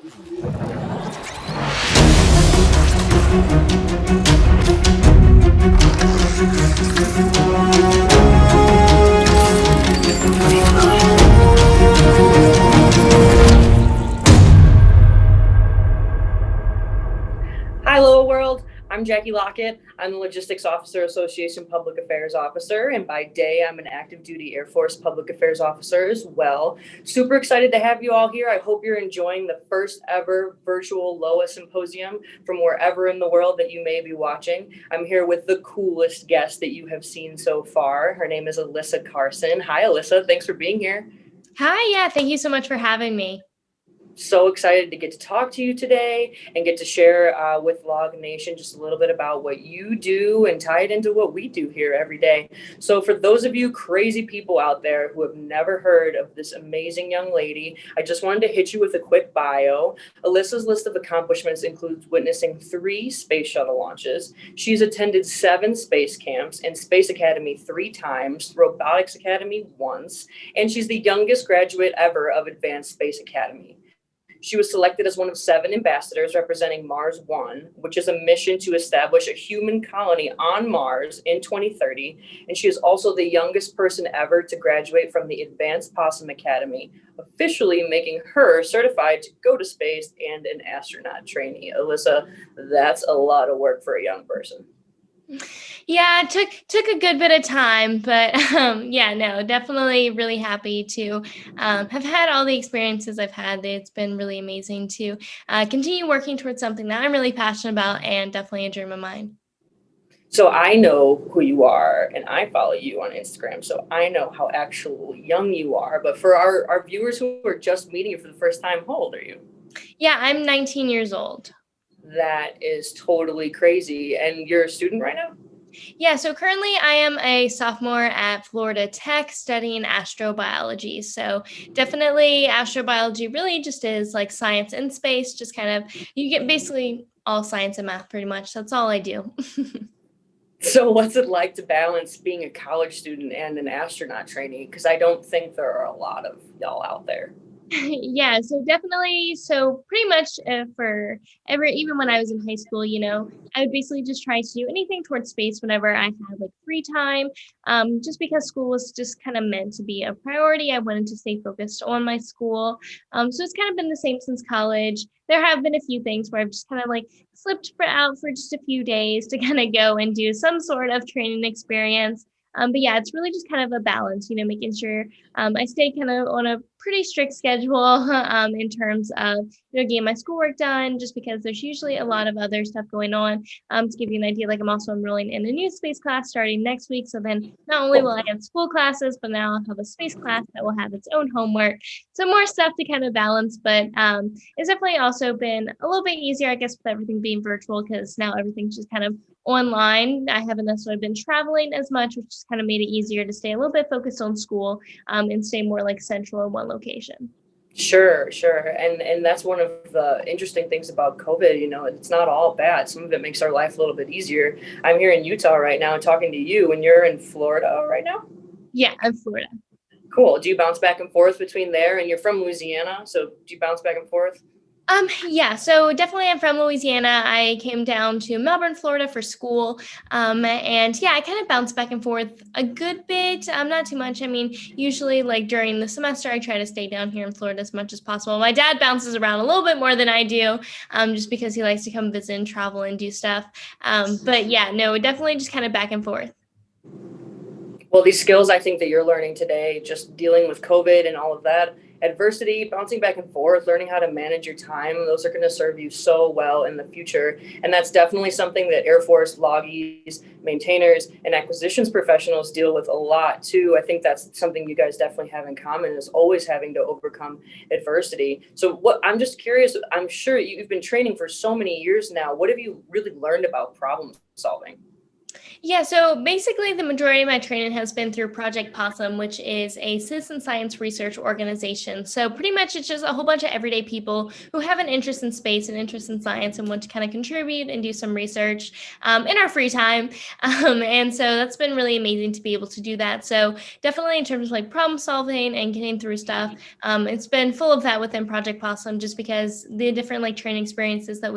Hello world, I'm Jackie Lockett. I'm the Logistics Officer Association Public Affairs Officer, and by day I'm an active duty Air Force Public Affairs Officer as well. Super excited to have you all here. I hope you're enjoying the first ever virtual LOA Symposium from wherever in the world that you may be watching. I'm here with the coolest guest that you have seen so far. Her name is Alyssa Carson. Hi Alyssa, thanks for being here. Hi, yeah, thank you so much for having me. So excited to get to talk to you today and get to share with Log Nation just a little bit about what you do and tie it into what we do here every day. So for those of you crazy people out there who have never heard of this amazing young lady, I just wanted to hit you with a quick bio. Alyssa's list of accomplishments includes witnessing 3 space shuttle launches. She's attended 7 space camps and Space Academy 3 times, Robotics Academy once, and she's the youngest graduate ever of Advanced Space Academy. She was selected as one of 7 ambassadors representing Mars One, which is a mission to establish a human colony on Mars in 2030. And she is also the youngest person ever to graduate from the Advanced Possum Academy, officially making her certified to go to space and an astronaut trainee. Alyssa, that's a lot of work for a young person. Yeah, it took a good bit of time, but yeah, no, definitely really happy to have had all the experiences I've had. It's been really amazing to continue working towards something that I'm really passionate about and definitely a dream of mine. So I know who you are and I follow you on Instagram. So I know how actually young you are. But for our viewers who are just meeting you for the first time, how old are you? Yeah, I'm 19 years old. That is totally crazy. And you're a student right now? Yeah, so currently I am a sophomore at Florida Tech studying astrobiology. So definitely astrobiology really just is like science in space, just kind of, you get basically all science and math pretty much. That's all I do. So what's it like to balance being a college student and an astronaut trainee? Because I don't think there are a lot of y'all out there. Yeah, so definitely, so pretty much even when I was in high school, I would basically just try to do anything towards space whenever I had like free time. Just because school was just kind of meant to be a priority. I wanted to stay focused on my school. So it's kind of been the same since college. There have been a few things where I've just kind of like slipped out for just a few days to kind of go and do some sort of training experience. But yeah, it's really just kind of a balance, making sure I stay kind of on a pretty strict schedule in terms of getting my schoolwork done, just because there's usually a lot of other stuff going on. To give you an idea, like I'm also enrolling in a new space class starting next week. So then not only will I have school classes, but now I'll have a space class that will have its own homework. So more stuff to kind of balance, but it's definitely also been a little bit easier, I guess, with everything being virtual, because now everything's just kind of online. I haven't necessarily been traveling as much, which just kind of made it easier to stay a little bit focused on school and stay more like central in one location. Sure. And that's one of the interesting things about COVID. It's not all bad. Some of it makes our life a little bit easier. I'm here in Utah right now talking to you, and you're in Florida right now? Yeah, I'm Florida. Cool. Do you bounce back and forth between there? And you're from Louisiana, so do you bounce back and forth? Yeah, so definitely I'm from Louisiana. I came down to Melbourne, Florida for school. And yeah, I kind of bounce back and forth a good bit. Not too much. I mean, usually like during the semester, I try to stay down here in Florida as much as possible. My dad bounces around a little bit more than I do, just because he likes to come visit and travel and do stuff. But yeah, no, definitely just kind of back and forth. Well, these skills I think that you're learning today, just dealing with COVID and all of that, adversity, bouncing back and forth, learning how to manage your time, those are going to serve you so well in the future. And that's definitely something that Air Force loggies, maintainers, and acquisitions professionals deal with a lot too. I think that's something you guys definitely have in common, is always having to overcome adversity. So I'm just curious, I'm sure you've been training for so many years now. What have you really learned about problem solving? Yeah, so basically, the majority of my training has been through Project Possum, which is a citizen science research organization. So, pretty much, it's just a whole bunch of everyday people who have an interest in space, an interest in science, and want to kind of contribute and do some research in our free time. And so, that's been really amazing to be able to do that. So, definitely, in terms of like problem solving and getting through stuff, it's been full of that within Project Possum, just because the different like training experiences that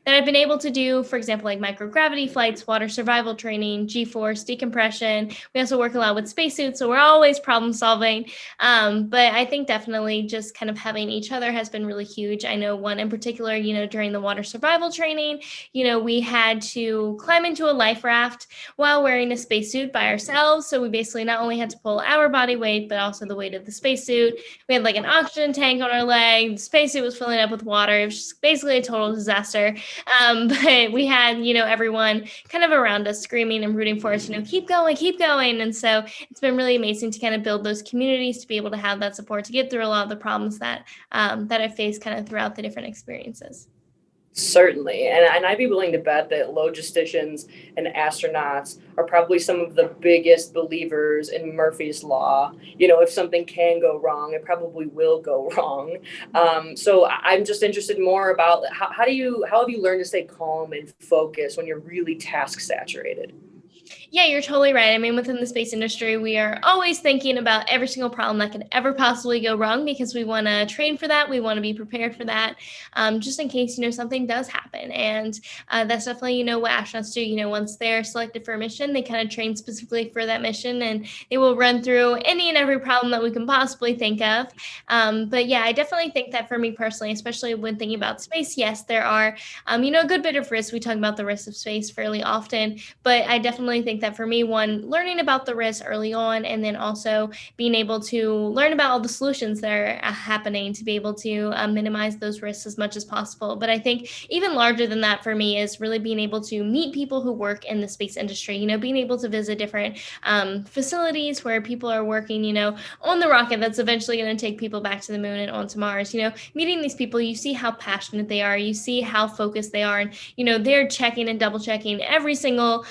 I've been able to do, for example, like microgravity flights, water survival training, G-force, decompression. We also work a lot with spacesuits, so we're always problem solving. But I think definitely just kind of having each other has been really huge. I know one in particular, during the water survival training, we had to climb into a life raft while wearing a spacesuit by ourselves. So we basically not only had to pull our body weight, but also the weight of the spacesuit. We had like an oxygen tank on our leg. The spacesuit was filling up with water. It was just basically a total disaster. But we had, everyone kind of around us screaming and rooting for us, keep going, keep going. And so it's been really amazing to kind of build those communities to be able to have that support to get through a lot of the problems that I faced kind of throughout the different experiences. Certainly. And I'd be willing to bet that logisticians and astronauts are probably some of the biggest believers in Murphy's Law. If something can go wrong, it probably will go wrong. So I'm just interested more about how have you learned to stay calm and focused when you're really task saturated? Yeah, you're totally right. I mean, within the space industry, we are always thinking about every single problem that could ever possibly go wrong because we want to train for that. We want to be prepared for that, just in case, something does happen. And that's definitely, what astronauts do. Once they're selected for a mission, they kind of train specifically for that mission and they will run through any and every problem that we can possibly think of. But yeah, I definitely think that for me personally, especially when thinking about space, yes, there are, a good bit of risks. We talk about the risks of space fairly often, but I definitely think that for me, one, learning about the risks early on, and then also being able to learn about all the solutions that are happening to be able to minimize those risks as much as possible. But I think even larger than that for me is really being able to meet people who work in the space industry, being able to visit different facilities where people are working, on the rocket that's eventually going to take people back to the moon and onto Mars. Meeting these people, you see how passionate they are, you see how focused they are, and they're checking and double checking every single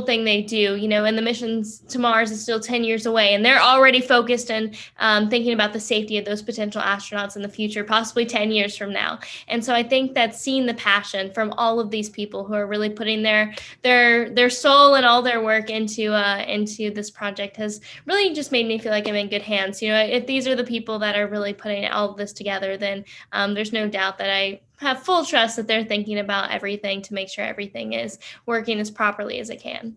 thing they do, and the missions to Mars is still 10 years away, and they're already focused and thinking about the safety of those potential astronauts in the future, possibly 10 years from now. And so I think that seeing the passion from all of these people who are really putting their soul and all their work into this project has really just made me feel like I'm in good hands. If these are the people that are really putting all of this together, then there's no doubt that I have full trust that they're thinking about everything to make sure everything is working as properly as it can.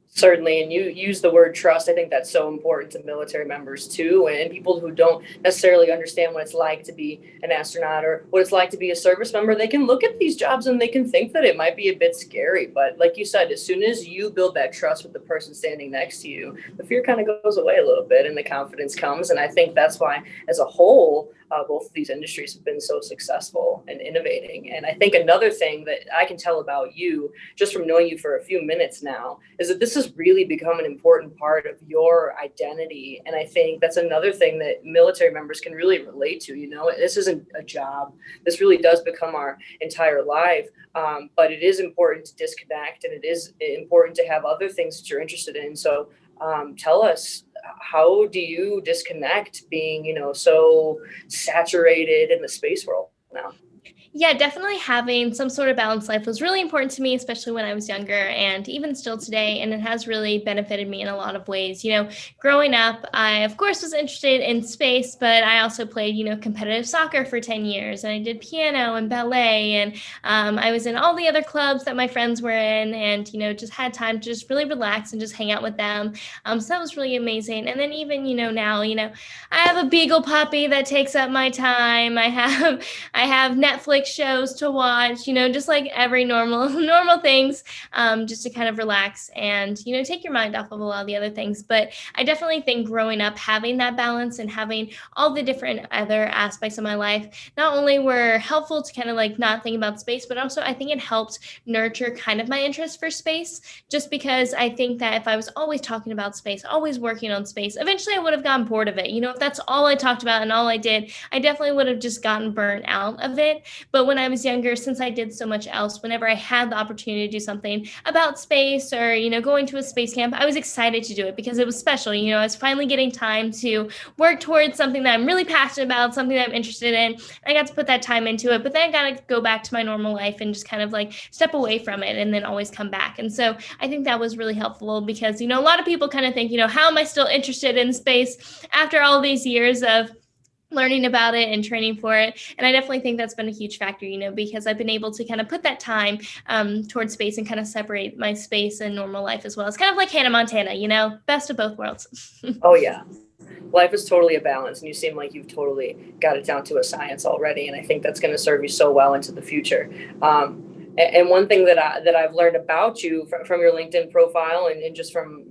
Certainly, and you use the word trust. I think that's so important to military members too, and people who don't necessarily understand what it's like to be an astronaut or what it's like to be a service member. They can look at these jobs and they can think that it might be a bit scary, but like you said, as soon as you build that trust with the person standing next to you, the fear kind of goes away a little bit and the confidence comes. And I think that's why, as a whole, both of these industries have been so successful and innovating. And I think another thing that I can tell about you, just from knowing you for a few minutes now, is that this has really become an important part of your identity. And I think that's another thing that military members can really relate to. This isn't a job. This really does become our entire life. But it is important to disconnect, and it is important to have other things that you're interested in. So tell us, how do you disconnect being, so saturated in the space world now? Yeah, definitely having some sort of balanced life was really important to me, especially when I was younger and even still today. And it has really benefited me in a lot of ways. Growing up, I, of course, was interested in space, but I also played, competitive soccer for 10 years. And I did piano and ballet. And I was in all the other clubs that my friends were in and, just had time to just really relax and just hang out with them. So that was really amazing. And then even, now, I have a beagle puppy that takes up my time. I have Netflix shows to watch, just like every normal normal things, just to kind of relax and, take your mind off of a lot of the other things. But I definitely think growing up, having that balance and having all the different other aspects of my life, not only were helpful to kind of like not think about space, but also I think it helped nurture kind of my interest for space, just because I think that if I was always talking about space, always working on space, eventually I would have gotten bored of it. If that's all I talked about and all I did, I definitely would have just gotten burnt out of it. But when I was younger, since I did so much else, whenever I had the opportunity to do something about space or, going to a space camp, I was excited to do it because it was special. I was finally getting time to work towards something that I'm really passionate about, something that I'm interested in. I got to put that time into it, but then I got to go back to my normal life and just kind of like step away from it and then always come back. And so I think that was really helpful because, a lot of people kind of think, how am I still interested in space after all these years of learning about it and training for it. And I definitely think that's been a huge factor, because I've been able to kind of put that time towards space and kind of separate my space and normal life as well. It's kind of like Hannah Montana, best of both worlds. Oh, yeah. Life is totally a balance, and you seem like you've totally got it down to a science already. And I think that's going to serve you so well into the future. And one thing that I've learned about you from your LinkedIn profile and just from,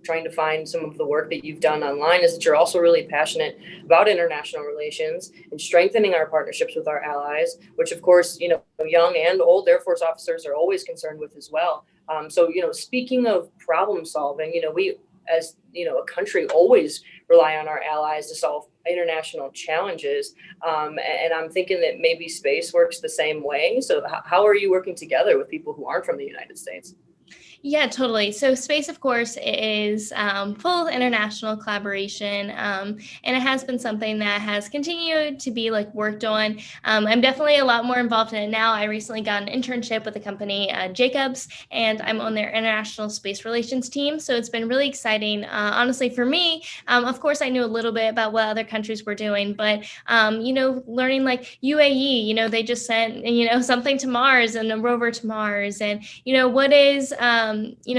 trying to find some of the work that you've done online is that you're also really passionate about international relations and strengthening our partnerships with our allies, which of course, young and old Air Force officers are always concerned with as well. So, speaking of problem solving, we as a country always rely on our allies to solve international challenges. And I'm thinking that maybe space works the same way. So how are you working together with people who aren't from the United States? Yeah, totally. So space, of course, is full of international collaboration, and it has been something that has continued to be like worked on. I'm definitely a lot more involved in it now. I recently got an internship with the company Jacobs, and I'm on their international space relations team. So it's been really exciting, honestly, for me. Of course, I knew a little bit about what other countries were doing, but learning like UAE, they just sent something to Mars and a rover to Mars, and what is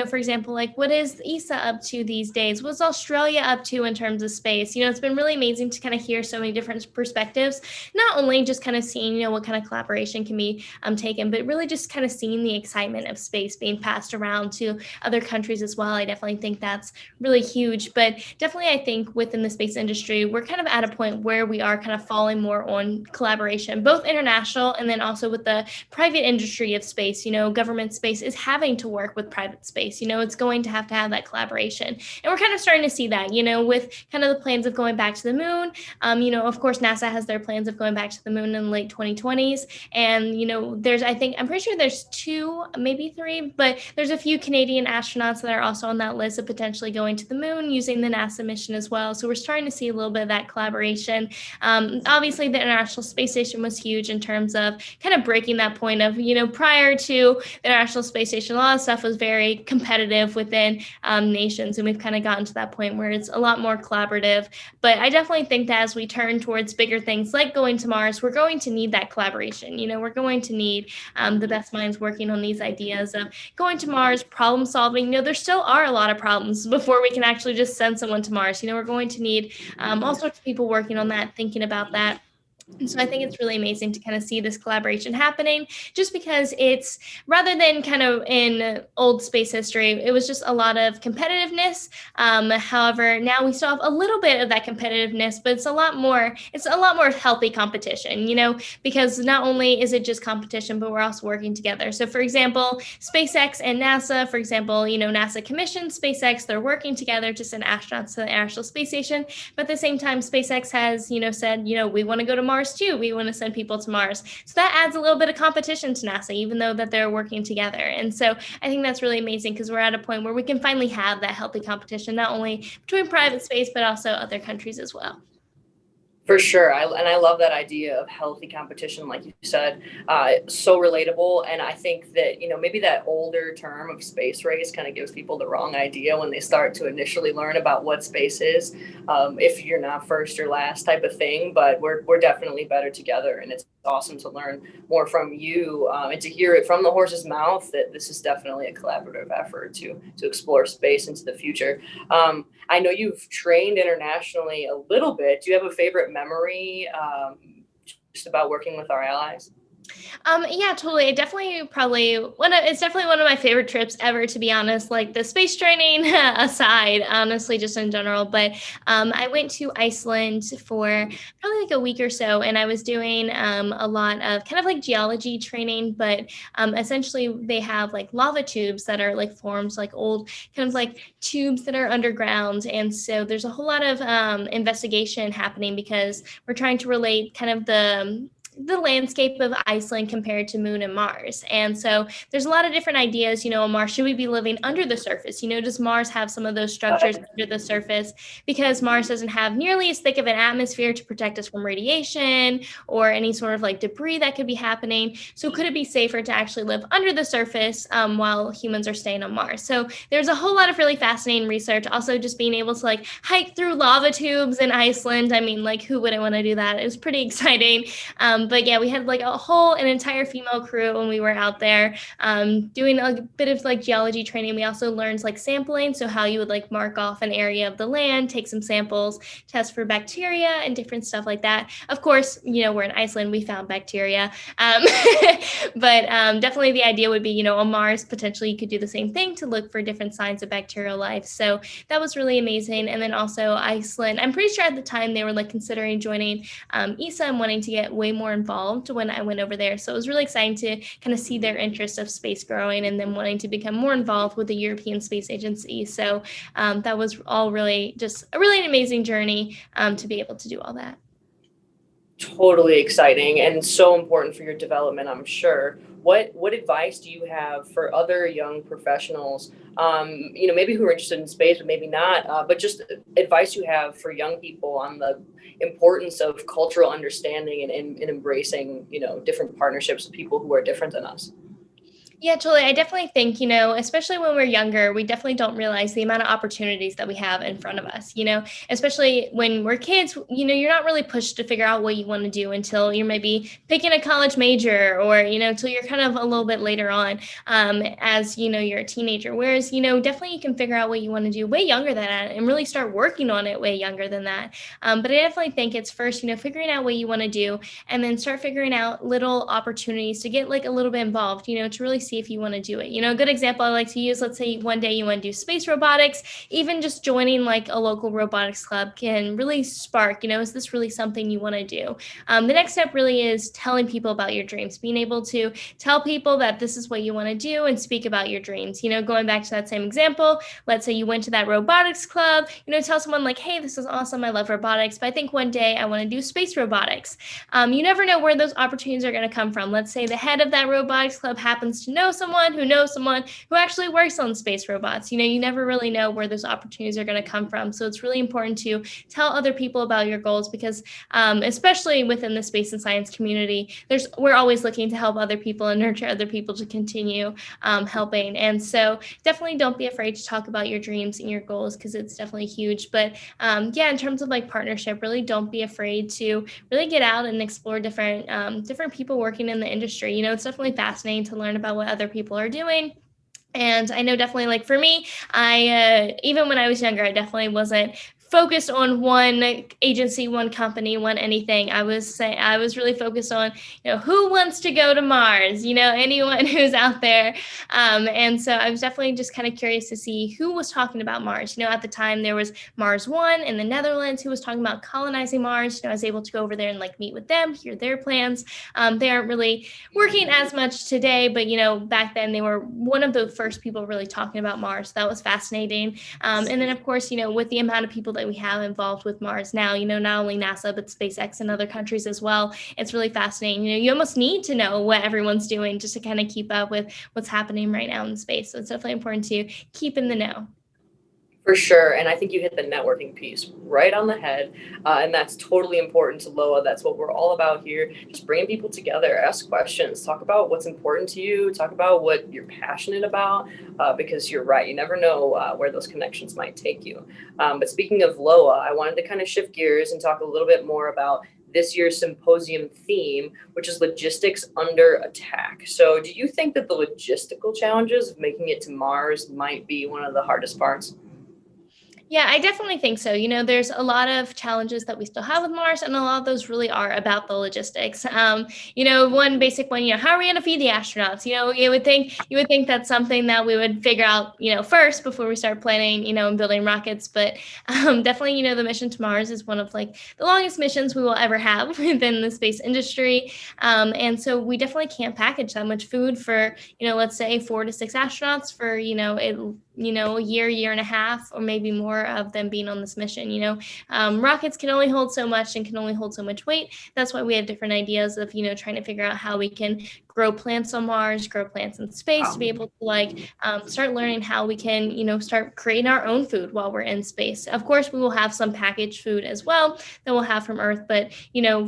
for example, like what is ESA up to these days? What's Australia up to in terms of space? It's been really amazing to kind of hear so many different perspectives, not only just kind of seeing, what kind of collaboration can be taken, but really just kind of seeing the excitement of space being passed around to other countries as well. I definitely think that's really huge, but definitely I think within the space industry, we're kind of at a point where we are kind of falling more on collaboration, both international and then also with the private industry of space. Government space is having to work with private space. It's going to have that collaboration. And we're kind of starting to see that, with kind of the plans of going back to the moon. Of course, NASA has their plans of going back to the moon in the late 2020s. And, I'm pretty sure there's 2, maybe 3, but there's a few Canadian astronauts that are also on that list of potentially going to the moon using the NASA mission as well. So we're starting to see a little bit of that collaboration. Obviously, the International Space Station was huge in terms of kind of breaking that point of, prior to the International Space Station, a lot of stuff was very competitive within nations. And we've kind of gotten to that point where it's a lot more collaborative. But I definitely think that as we turn towards bigger things like going to Mars, we're going to need that collaboration. We're going to need the best minds working on these ideas of going to Mars, problem solving. There still are a lot of problems before we can actually just send someone to Mars. We're going to need all sorts of people working on that, thinking about that. And so I think it's really amazing to kind of see this collaboration happening, just because it's, rather than kind of in old space history, it was just a lot of competitiveness. However, now we still have a little bit of that competitiveness, but it's a lot more healthy competition, because not only is it just competition, but we're also working together. So for example, SpaceX and NASA, for example, NASA commissioned SpaceX, they're working together to send astronauts to the International Space Station. But at the same time, SpaceX has, said, we want to go to Mars too. We want to send people to Mars. So that adds a little bit of competition to NASA, even though that they're working together. And so I think that's really amazing because we're at a point where we can finally have that healthy competition, not only between private space, but also other countries as well. For sure. I love that idea of healthy competition, like you said, so relatable. And I think that, maybe that older term of space race kind of gives people the wrong idea when they start to initially learn about what space is. If you're not first or last type of thing, but we're definitely better together. And it's awesome to learn more from you and to hear it from the horse's mouth that this is definitely a collaborative effort to explore space into the future. I know you've trained internationally a little bit. Do you have a favorite memory just about working with our allies? Yeah, totally. It's definitely one of my favorite trips ever, to be honest, like the space training aside, honestly, just in general. But I went to Iceland for probably like a week or so, and I was doing a lot of kind of like geology training, but essentially they have like lava tubes that are like forms like old kind of like tubes that are underground. And so there's a whole lot of investigation happening because we're trying to relate kind of the landscape of Iceland compared to Moon and Mars. And so there's a lot of different ideas, on Mars. Should we be living under the surface? Does Mars have some of those structures under the surface? Because Mars doesn't have nearly as thick of an atmosphere to protect us from radiation or any sort of like debris that could be happening. So could it be safer to actually live under the surface while humans are staying on Mars? So there's a whole lot of really fascinating research. Also, just being able to like hike through lava tubes in Iceland. I mean, like, who wouldn't want to do that? It was pretty exciting. But yeah, we had like an entire female crew when we were out there doing a bit of like geology training. We also learned like sampling, so how you would like mark off an area of the land, take some samples, test for bacteria and different stuff like that. Of course, we're in Iceland, we found bacteria, but definitely the idea would be, on Mars, potentially you could do the same thing to look for different signs of bacterial life. So that was really amazing. And then also Iceland, I'm pretty sure at the time they were like considering joining ESA and wanting to get way more involved when I went over there. So it was really exciting to kind of see their interest of space growing and then wanting to become more involved with the European Space Agency. So that was all really just a really amazing journey to be able to do all that. Totally exciting and so important for your development, I'm sure. What advice do you have for other young professionals, maybe who are interested in space, but maybe not, but just advice you have for young people on the importance of cultural understanding and embracing, different partnerships with people who are different than us? Yeah, totally. I definitely think, especially when we're younger, we definitely don't realize the amount of opportunities that we have in front of us, especially when we're kids, you're not really pushed to figure out what you want to do until you're maybe picking a college major or, until you're kind of a little bit later on as, you're a teenager. Whereas, definitely you can figure out what you want to do way younger than that and really start working on it way younger than that. But I definitely think it's first, figuring out what you want to do and then start figuring out little opportunities to get like a little bit involved, to really see if you want to do it. A good example I like to use, let's say one day you want to do space robotics, even just joining like a local robotics club can really spark, is this really something you want to do? The next step really is telling people about your dreams, being able to tell people that this is what you want to do and speak about your dreams. Going back to that same example, let's say you went to that robotics club, tell someone like, hey, this is awesome, I love robotics, but I think one day I want to do space robotics. You never know where those opportunities are going to come from. Let's say the head of that robotics club happens to know someone who actually works on space robots. You never really know where those opportunities are going to come from. So it's really important to tell other people about your goals because especially within the space and science community, we're always looking to help other people and nurture other people to continue helping. And so definitely don't be afraid to talk about your dreams and your goals because it's definitely huge. But in terms of like partnership, really don't be afraid to really get out and explore different people working in the industry. It's definitely fascinating to learn about what other people are doing. And I know definitely like for me, I even when I was younger, I definitely wasn't focused on one agency, one company, one anything. I was really focused on, who wants to go to Mars, anyone who's out there. And so I was definitely just kind of curious to see who was talking about Mars. At the time there was Mars One in the Netherlands who was talking about colonizing Mars. I was able to go over there and like meet with them, hear their plans. They aren't really working as much today, but back then they were one of the first people really talking about Mars. So that was fascinating. And then of course, with the amount of people that we have involved with Mars now, not only NASA, but SpaceX and other countries as well. It's really fascinating. You almost need to know what everyone's doing just to kind of keep up with what's happening right now in space. So it's definitely important to keep in the know. For sure. And I think you hit the networking piece right on the head. And that's totally important to LOA. That's what we're all about here. Just bringing people together, ask questions, talk about what's important to you, talk about what you're passionate about, because you're right. You never know where those connections might take you. But speaking of LOA, I wanted to kind of shift gears and talk a little bit more about this year's symposium theme, which is logistics under attack. So do you think that the logistical challenges of making it to Mars might be one of the hardest parts? Yeah, I definitely think so. There's a lot of challenges that we still have with Mars, and a lot of those really are about the logistics. One basic one, how are we going to feed the astronauts? You would think that's something that we would figure out, first before we start planning, and building rockets. But definitely, the mission to Mars is one of like the longest missions we will ever have within the space industry. And so we definitely can't package that much food for, let's say 4 to 6 astronauts for, a year and a half, or maybe more of them being on this mission. Rockets can only hold so much and can only hold so much weight. That's why we have different ideas of, trying to figure out how we can grow plants on Mars, grow plants in space, to be able to start learning how we can, start creating our own food while we're in space. Of course, we will have some packaged food as well that we'll have from Earth, but,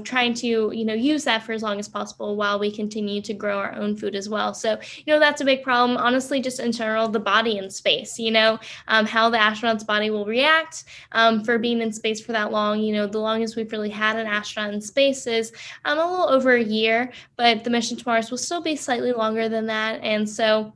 trying to, use that for as long as possible while we continue to grow our own food as well. So, that's a big problem. Honestly, just in general, the body in space, how the astronaut's body will react for being in space for that long. The longest we've really had an astronaut in space is a little over a year, but the mission to Mars will still be slightly longer than that. And so,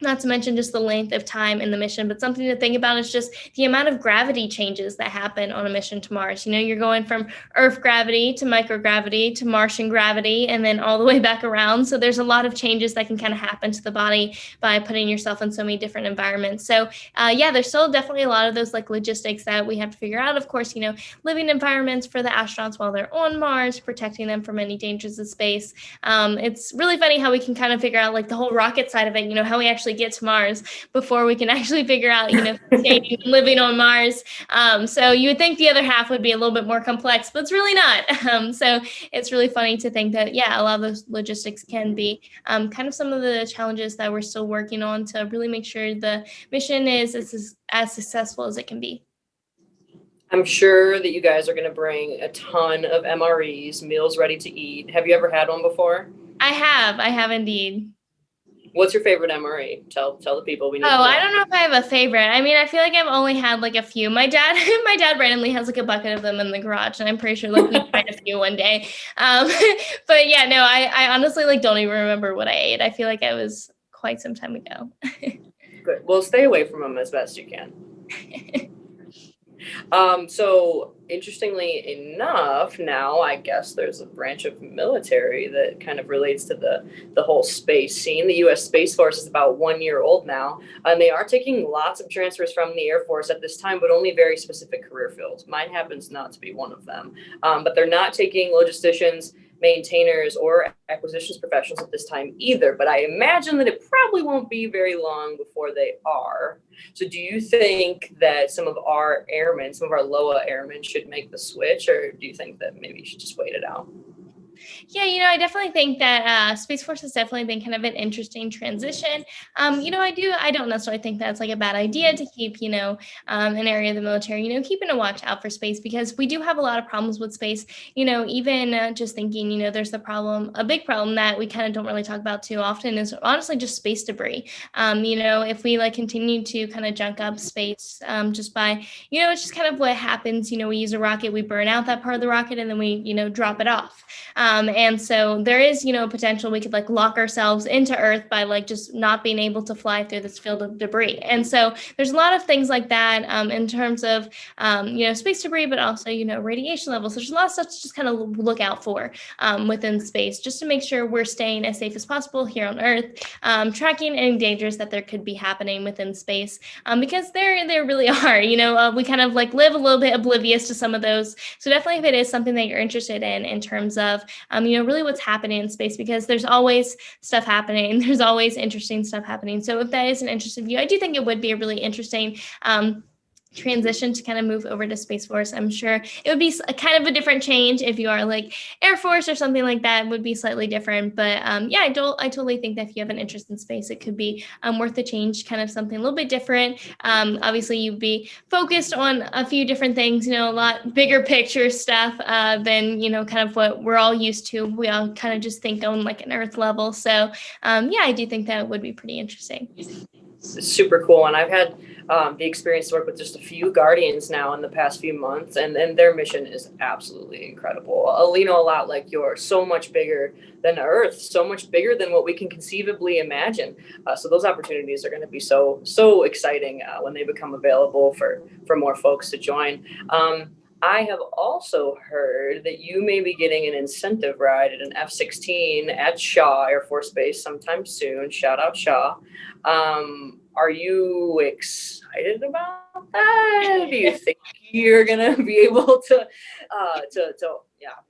not to mention just the length of time in the mission, but something to think about is just the amount of gravity changes that happen on a mission to Mars. You're going from Earth gravity to microgravity to Martian gravity, and then all the way back around. So there's a lot of changes that can kind of happen to the body by putting yourself in so many different environments. So there's still definitely a lot of those logistics that we have to figure out. Of course, living environments for the astronauts while they're on Mars, protecting them from any dangers of space. It's really funny how we can kind of figure out the whole rocket side of it, how we actually get to Mars before we can actually figure out, staying and living on Mars. So you would think the other half would be a little bit more complex, but it's really not. So it's really funny to think that, a lot of those logistics can be kind of some of the challenges that we're still working on to really make sure the mission is as successful as it can be. I'm sure that you guys are going to bring a ton of MREs, meals ready to eat. Have you ever had one before? I have indeed. What's your favorite MRE? Tell the people we need. I don't know if I have a favorite. I mean, I feel like I've only had a few. My dad randomly has a bucket of them in the garage, and I'm pretty sure we tried a few one day. But yeah, no, I honestly don't even remember what I ate. I feel like it was quite some time ago. Good. Well, stay away from them as best you can. So interestingly enough, now I guess there's a branch of military that kind of relates to the whole space scene. The U.S. Space Force is about 1 year old now, and they are taking lots of transfers from the Air Force at this time, but only very specific career fields. Mine happens not to be one of them, but they're not taking logisticians, maintainers, or acquisitions professionals at this time either. But I imagine that it probably won't be very long before they are. So do you think that some of our airmen, some of our LOA airmen should make the switch, or do you think that maybe you should just wait it out? Yeah, I definitely think that Space Force has definitely been kind of an interesting transition. I don't necessarily think that's a bad idea to keep, an area of the military, keeping a watch out for space, because we do have a lot of problems with space. Even just thinking, there's a big problem that we kind of don't really talk about too often is honestly just space debris. If we continue to kind of junk up space just by, it's just kind of what happens. We use a rocket, we burn out that part of the rocket, and then we, drop it off. And so there is, potential we could lock ourselves into Earth by just not being able to fly through this field of debris. And so there's a lot of things like that in terms of, space debris, but also, radiation levels. There's a lot of stuff to just kind of look out for within space, just to make sure we're staying as safe as possible here on Earth, tracking any dangers that there could be happening within space, because there really are, we kind of live a little bit oblivious to some of those. So definitely if it is something that you're interested in terms of, really what's happening in space, because there's always stuff happening. There's always interesting stuff happening. So if that is an interest of you, I do think it would be a really interesting transition to kind of move over to Space Force. I'm sure it would be a kind of a different change if you are Air Force or something like that. It would be slightly different. But I totally think that if you have an interest in space, it could be worth the change, kind of something a little bit different. Obviously, you'd be focused on a few different things, a lot bigger picture stuff than, kind of what we're all used to. We all kind of just think on an Earth level. So I do think that would be pretty interesting. It's super cool. And I've had the experience to work with just a few Guardians now in the past few months, and their mission is absolutely incredible. A lot like yours, so much bigger than Earth, so much bigger than what we can conceivably imagine. So those opportunities are going to be so exciting when they become available for more folks to join. I have also heard that you may be getting an incentive ride at an F-16 at Shaw Air Force Base sometime soon. Shout out Shaw. Are you excited about that? Do you think you're gonna be able to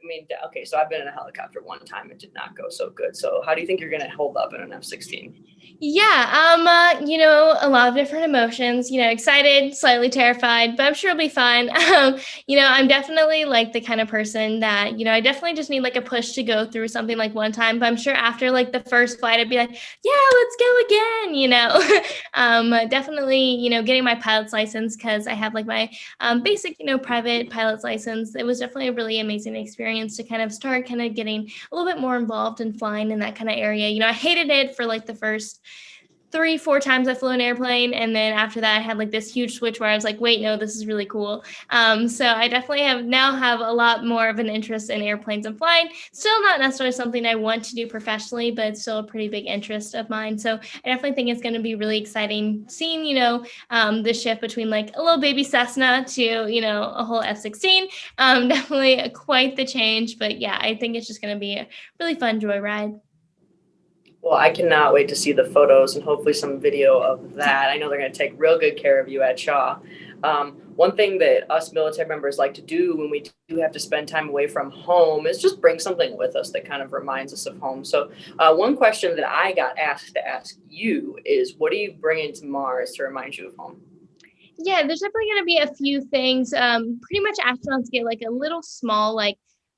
I mean, okay, so I've been in a helicopter one time. It did not go so good. So how do you think you're going to hold up in an F-16? Yeah, a lot of different emotions, excited, slightly terrified, but I'm sure it'll be fun. I'm definitely like the kind of person that, I definitely just need like a push to go through something like one time, but I'm sure after like the first flight, I'd be like, yeah, let's go again. Definitely, getting my pilot's license because I have like my basic, private pilot's license. It was definitely a really amazing experience to kind of start kind of getting a little bit more involved in flying in that kind of area. I hated it for like the first 3, 4 times I flew an airplane. And then after that, I had like this huge switch where I was like, wait, no, this is really cool. So I definitely have a lot more of an interest in airplanes and flying. Still not necessarily something I want to do professionally, but it's still a pretty big interest of mine. So I definitely think it's going to be really exciting seeing, the shift between like a little baby Cessna to, a whole F-16. Definitely quite the change. But yeah, I think it's just going to be a really fun joyride. Well, I cannot wait to see the photos and hopefully some video of that. I know they're going to take real good care of you at Shaw. One thing that us military members like to do when we do have to spend time away from home is just bring something with us that kind of reminds us of home. So, one question that I got asked to ask you is, what are you bringing to Mars to remind you of home? Yeah, there's definitely going to be a few things. Pretty much astronauts get like a little small like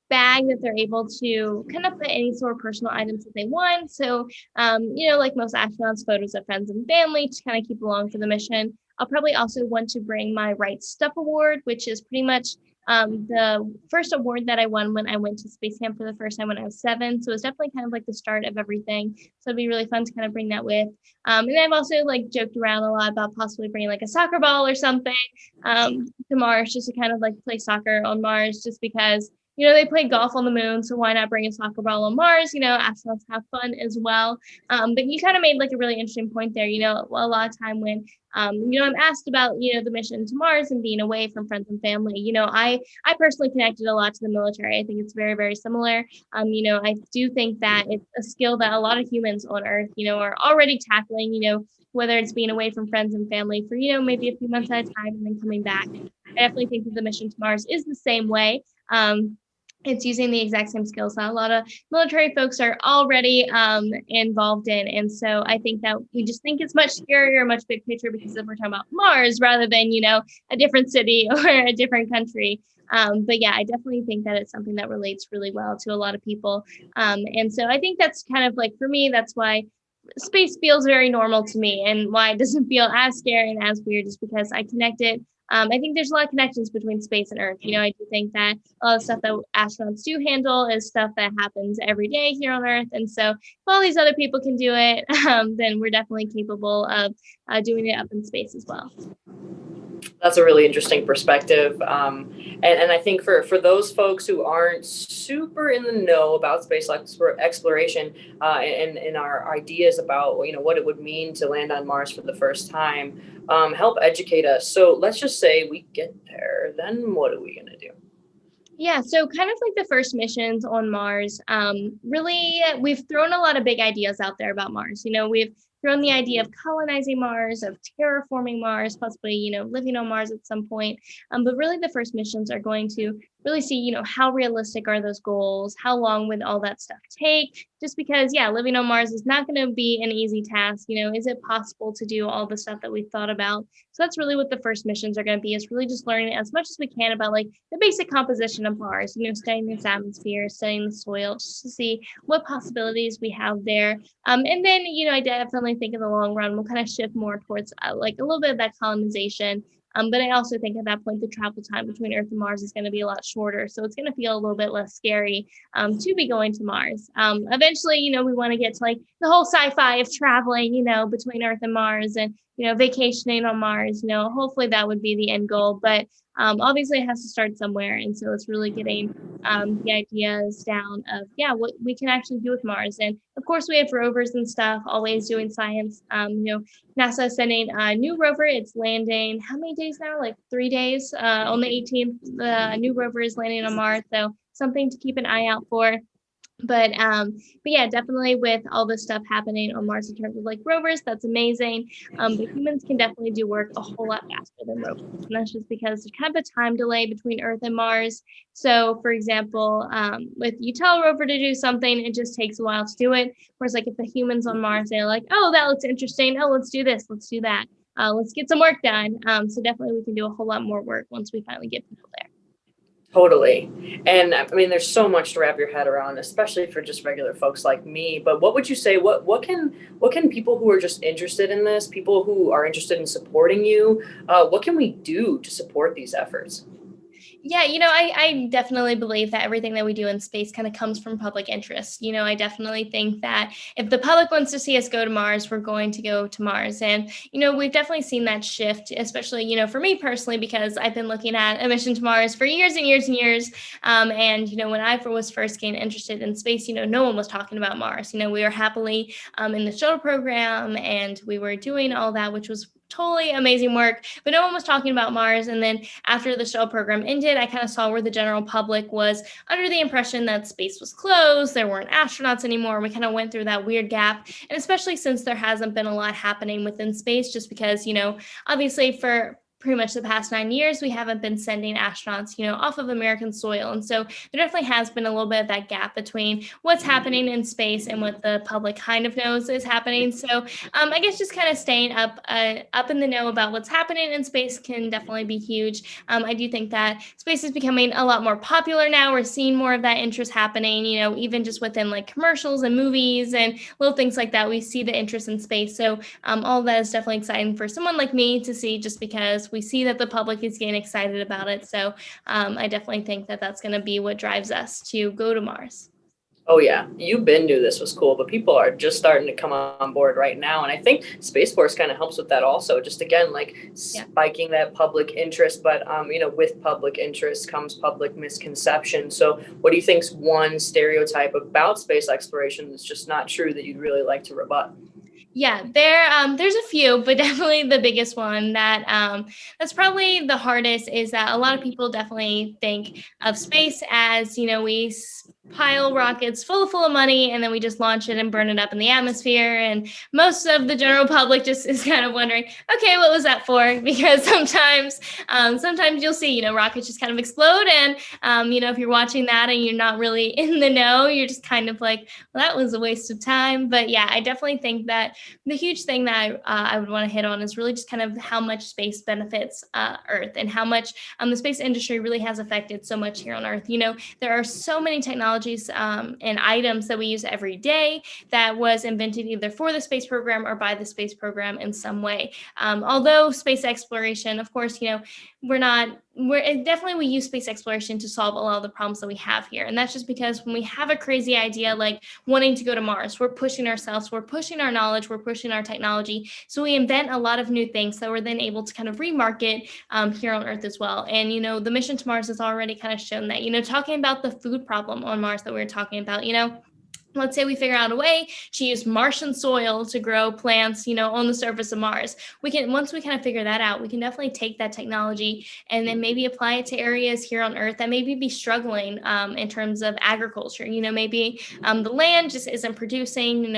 bag that they're able to kind of put any sort of personal items that they want. So, like most astronauts, photos of friends and family to kind of keep along for the mission. I'll probably also want to bring my Right Stuff Award, which is pretty much the first award that I won when I went to space camp for the first time when I was 7. So it's definitely kind of like the start of everything. So it'd be really fun to kind of bring that with. And I've also like joked around a lot about possibly bringing like a soccer ball or something to Mars just to kind of like play soccer on Mars just because they play golf on the moon, so why not bring a soccer ball on Mars? Astronauts have fun as well. But you kind of made like a really interesting point there. A lot of time when I'm asked about the mission to Mars and being away from friends and family. I personally connected a lot to the military. I think it's very, very similar. I do think that it's a skill that a lot of humans on Earth, are already tackling. Whether it's being away from friends and family for maybe a few months at a time and then coming back. I definitely think that the mission to Mars is the same way. It's using the exact same skills that a lot of military folks are already involved in. And so I think that we just think it's much scarier, much big picture because if we're talking about Mars rather than, a different city or a different country. But yeah, I definitely think that it's something that relates really well to a lot of people. And so I think that's kind of like, for me, that's why space feels very normal to me and why it doesn't feel as scary and as weird is because I connect it. I think there's a lot of connections between space and Earth. I do think that a lot of stuff that astronauts do handle is stuff that happens every day here on Earth. And so if all these other people can do it, then we're definitely capable of doing it up in space as well. That's a really interesting perspective. And I think for those folks who aren't super in the know about space exploration and our ideas about what it would mean to land on Mars for the first time, help educate us. So let's just say we get there, then what are we going to do? Yeah, so kind of like the first missions on Mars, really, we've thrown a lot of big ideas out there about Mars. We've thrown the idea of colonizing Mars, of terraforming Mars, possibly, living on Mars at some point. But really the first missions are going to really see, how realistic are those goals? How long would all that stuff take? Just because, yeah, living on Mars is not going to be an easy task. Is it possible to do all the stuff that we've thought about? So that's really what the first missions are going to be, is really just learning as much as we can about like the basic composition of Mars, studying its atmosphere, studying the soil, just to see what possibilities we have there. And then, I definitely think in the long run, we'll kind of shift more towards like a little bit of that colonization. But I also think at that point, the travel time between Earth and Mars is going to be a lot shorter. So it's going to feel a little bit less scary to be going to Mars. Eventually, we want to get to like the whole sci-fi of traveling, between Earth and Mars and, vacationing on Mars. Hopefully that would be the end goal. But obviously it has to start somewhere. And so it's really getting the ideas down of, yeah, what we can actually do with Mars. And of course, we have rovers and stuff, always doing science. NASA is sending a new rover. It's landing how many days now? Like 3 days. On the 18th, the new rover is landing on Mars. So something to keep an eye out for. But yeah, definitely with all this stuff happening on Mars in terms of like rovers, that's amazing. But humans can definitely do work a whole lot faster than rovers. And that's just because there's kind of a time delay between Earth and Mars. So for example, with you tell a rover to do something, it just takes a while to do it. Whereas like if the humans on Mars, they're like, oh, that looks interesting. Oh, let's do this. Let's do that. Let's get some work done. So definitely we can do a whole lot more work once we finally get people there. Totally. And I mean, there's so much to wrap your head around, especially for just regular folks like me. But what would you say, what can people who are just interested in this, people who are interested in supporting you, what can we do to support these efforts? Yeah, I definitely believe that everything that we do in space kind of comes from public interest. I definitely think that if the public wants to see us go to Mars, we're going to go to Mars. And, we've definitely seen that shift, especially, for me personally, because I've been looking at a mission to Mars for years and years and years. And, when I was first getting interested in space, no one was talking about Mars. We were happily in the shuttle program and we were doing all that, which was totally amazing work, but no one was talking about Mars. And then after the shuttle program ended, I kind of saw where the general public was under the impression that space was closed, there weren't astronauts anymore. We kind of went through that weird gap. And especially since there hasn't been a lot happening within space, just because, obviously for pretty much the past 9 years, we haven't been sending astronauts, off of American soil. And so there definitely has been a little bit of that gap between what's happening in space and what the public kind of knows is happening. So I guess just kind of staying up in the know about what's happening in space can definitely be huge. I do think that space is becoming a lot more popular now. We're seeing more of that interest happening, even just within like commercials and movies and little things like that. We see the interest in space. So all of that is definitely exciting for someone like me to see, just because we see that the public is getting excited about it. So I definitely think that that's going to be what drives us to go to Mars. Oh yeah, you been knew this was cool, but people are just starting to come on board right now, and I think Space Force kind of helps with that also. Just again, like Yeah. spiking that public interest, but with public interest comes public misconception. So, what do you think's one stereotype about space exploration that's just not true that you'd really like to rebut? Yeah, there's a few, but definitely the biggest one that's probably the hardest is that a lot of people definitely think of space as, we pile rockets full of money and then we just launch it and burn it up in the atmosphere. And most of the general public just is kind of wondering, okay, what was that for? Because sometimes you'll see, rockets just kind of explode. And, if you're watching that and you're not really in the know, you're just kind of like, well, that was a waste of time. But yeah, I definitely think that the huge thing that I would want to hit on is really just kind of how much space benefits Earth and how much the space industry really has affected so much here on Earth. There are so many technologies and items that we use every day that was invented either for the space program or by the space program in some way. Although space exploration, of course, we use space exploration to solve a lot of the problems that we have here. And that's just because when we have a crazy idea like wanting to go to Mars, we're pushing ourselves, we're pushing our knowledge, we're pushing our technology. So we invent a lot of new things that we're then able to kind of remarket here on Earth as well. And, the mission to Mars has already kind of shown that, talking about the food problem on Mars that we were talking about, let's say we figure out a way to use Martian soil to grow plants, on the surface of Mars. Once we kind of figure that out, we can definitely take that technology and then maybe apply it to areas here on Earth that maybe be struggling in terms of agriculture. Maybe the land just isn't producing,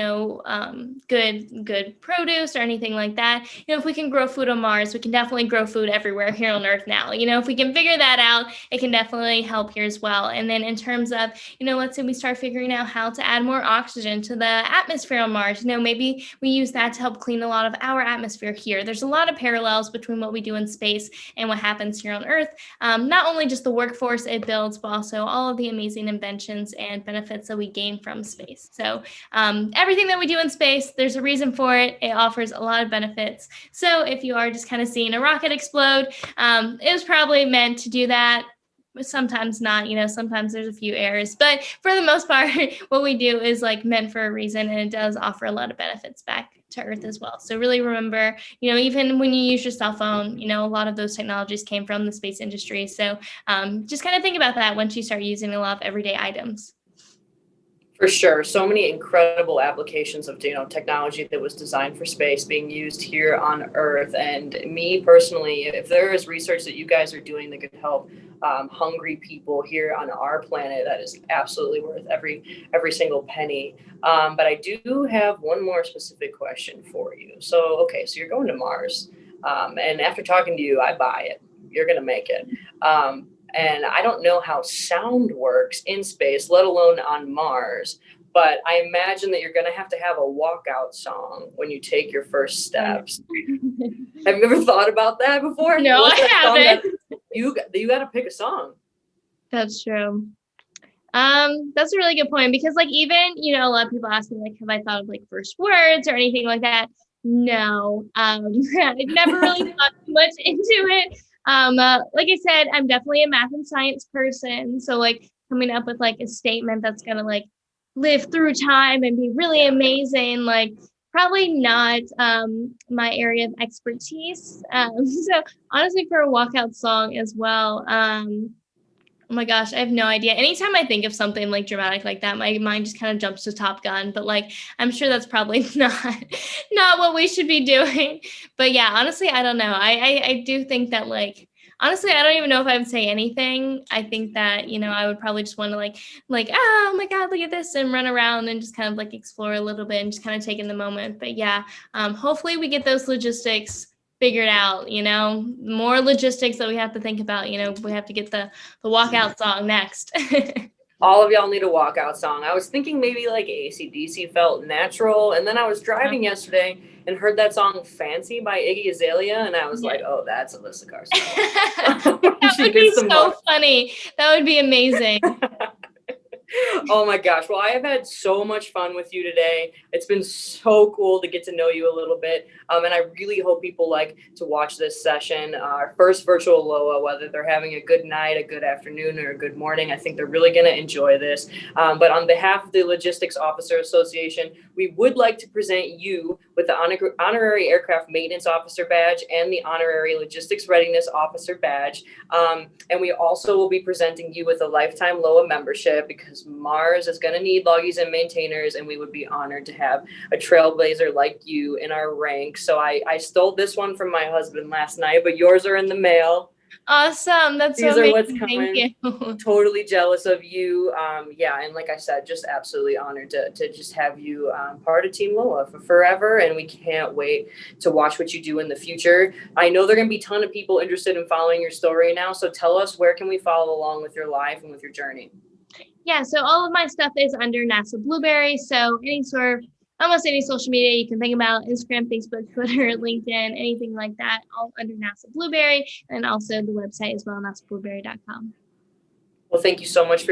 good produce or anything like that. If we can grow food on Mars, we can definitely grow food everywhere here on Earth now. If we can figure that out, it can definitely help here as well. And then in terms of, let's say we start figuring out how to add more oxygen to the atmosphere on Mars. Maybe we use that to help clean a lot of our atmosphere here. There's a lot of parallels between what we do in space and what happens here on Earth. Not only just the workforce it builds, but also all of the amazing inventions and benefits that we gain from space. So everything that we do in space, there's a reason for it. It offers a lot of benefits. So if you are just kind of seeing a rocket explode, it was probably meant to do that. Sometimes not, sometimes there's a few errors, but for the most part, what we do is like meant for a reason, and it does offer a lot of benefits back to Earth as well. So really remember, even when you use your cell phone, a lot of those technologies came from the space industry. So just kind of think about that once you start using a lot of everyday items. For sure. So many incredible applications of, technology that was designed for space being used here on Earth. And me personally, if there is research that you guys are doing that could help hungry people here on our planet that is absolutely worth every single penny. But I do have one more specific question for you. So, okay, so you're going to Mars, and after talking to you, I buy it. You're gonna make it. And I don't know how sound works in space, let alone on Mars. But I imagine that you're going to have a walkout song when you take your first steps. Have you ever thought about that before? No, What's that I song haven't. that you got to pick a song? That's true. That's a really good point because like even, a lot of people ask me like, have I thought of like first words or anything like that? No. I've never really thought too much into it. Like I said, I'm definitely a math and science person. So like coming up with like a statement that's gonna like live through time and be really amazing, like probably not my area of expertise. So honestly for a walkout song as well, oh my gosh, I have no idea. Anytime I think of something like dramatic like that, my mind just kind of jumps to Top Gun. But like, I'm sure that's probably not what we should be doing. But yeah, honestly, I don't know. I do think that like honestly, I don't even know if I would say anything. I think that I would probably just want to like oh my God, look at this and run around and just kind of like explore a little bit and just kind of take in the moment. But yeah, hopefully we get those logistics figured out, more logistics that we have to think about, we have to get the walkout song next. All of y'all need a walkout song. I was thinking maybe like AC/DC felt natural. And then I was driving yesterday and heard that song Fancy by Iggy Azalea. And I was like, oh, that's Alyssa Carson. That would be so funny. That would be amazing. Oh my gosh. Well, I have had so much fun with you today. It's been so cool to get to know you a little bit. And I really hope people like to watch this session, our first virtual LOA, whether they're having a good night, a good afternoon, or a good morning. I think they're really going to enjoy this. But on behalf of the Logistics Officer Association, we would like to present you with the Honorary Aircraft Maintenance Officer Badge and the Honorary Logistics Readiness Officer Badge. And we also will be presenting you with a lifetime LOA membership because Mars is going to need loggies and maintainers, and we would be honored to have a trailblazer like you in our ranks. So I stole this one from my husband last night, but yours are in the mail. Awesome. That's These so are amazing. what's coming. Thank you. Totally jealous of you. Yeah, and like I said, just absolutely honored to just have you part of Team LOA for forever, and we can't wait to watch what you do in the future. I know there are going to be a ton of people interested in following your story now, so tell us, where can we follow along with your life and with your journey? Yeah, so all of my stuff is under NASA Blueberry. So almost any social media you can think about, Instagram, Facebook, Twitter, LinkedIn, anything like that, all under NASA Blueberry, and also the website as well, nasablueberry.com. Well, thank you so much for